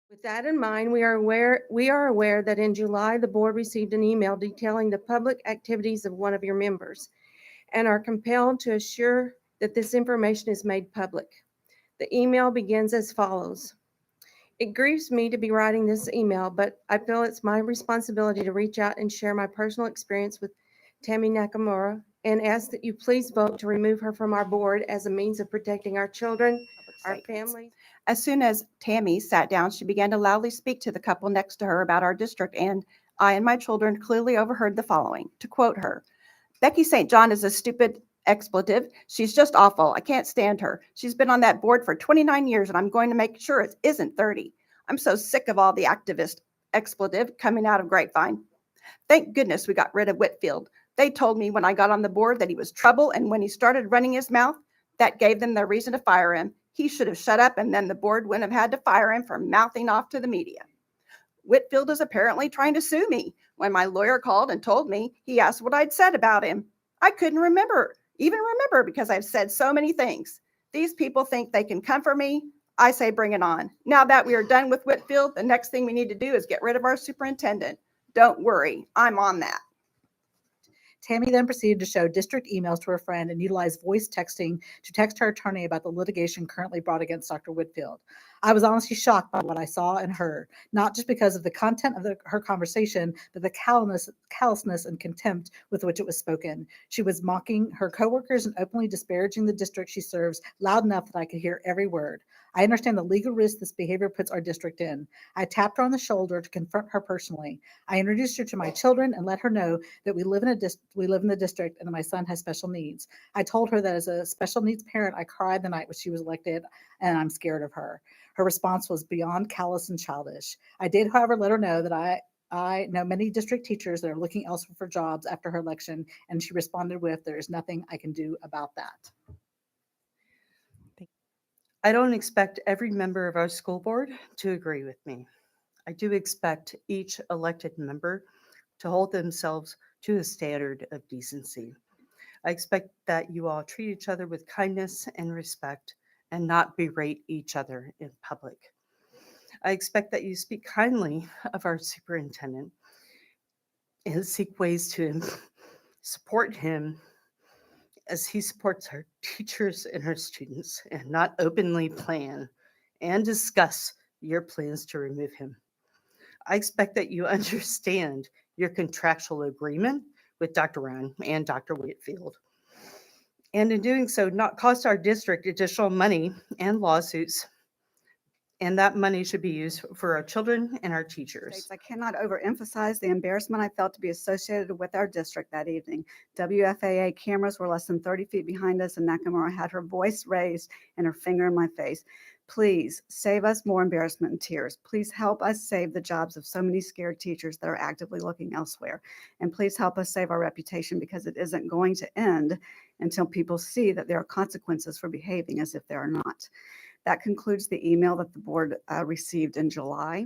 With that in mind, we are aware that in July, the board received an email detailing the public activities of one of your members and are compelled to assure that this information is made public. The email begins as follows. It grieves me to be writing this email, but I feel it's my responsibility to reach out and share my personal experience with Tammy Nakamura and ask that you please vote to remove her from our board as a means of protecting our children, our families. As soon as Tammy sat down, she began to loudly speak to the couple next to her about our district, and I and my children clearly overheard the following. To quote her, Becky St. John is a stupid expletive. She's just awful. I can't stand her. She's been on that board for 29 years, and I'm going to make sure it isn't 30. I'm so sick of all the activist expletive coming out of Grapevine. Thank goodness we got rid of Whitfield. They told me when I got on the board that he was trouble, and when he started running his mouth, that gave them their reason to fire him. He should have shut up, and then the board wouldn't have had to fire him for mouthing off to the media. Whitfield is apparently trying to sue me. When my lawyer called and told me, he asked what I'd said about him. I couldn't even remember because I've said so many things. These people think they can come for me. I say bring it on. Now that we are done with Whitfield, the next thing we need to do is get rid of our superintendent. Don't worry, I'm on that. Tammy then proceeded to show district emails to her friend and utilized voice texting to text her attorney about the litigation currently brought against Dr. Whitfield. I was honestly shocked by what I saw and heard, not just because of the content of her conversation, but the callousness and contempt with which it was spoken. She was mocking her coworkers and openly disparaging the district she serves loud enough that I could hear every word. I understand the legal risk this behavior puts our district in. I tapped her on the shoulder to confront her personally. I introduced her to my children and let her know that we live in the district and that my son has special needs. I told her that as a special needs parent, I cried the night when she was elected and I'm scared of her. Her response was beyond callous and childish. I did, however, let her know that I know many district teachers that are looking elsewhere for jobs after her election, and she responded with, there is nothing I can do about that. I don't expect every member of our school board to agree with me. I do expect each elected member to hold themselves to a standard of decency. I expect that you all treat each other with kindness and respect and not berate each other in public. I expect that you speak kindly of our superintendent and seek ways to support him as he supports our teachers and our students and not openly plan and discuss your plans to remove him. I expect that you understand your contractual agreement with Dr. Round and Dr. Whitfield. And in doing so, not cost our district additional money and lawsuits. And that money should be used for our children and our teachers. I cannot overemphasize the embarrassment I felt to be associated with our district that evening. WFAA cameras were less than 30 feet behind us, and Nakamura had her voice raised and her finger in my face. Please save us more embarrassment and tears. Please help us save the jobs of so many scared teachers that are actively looking elsewhere. And please help us save our reputation, because it isn't going to end until people see that there are consequences for behaving as if there are not. That concludes the email that the board received in July.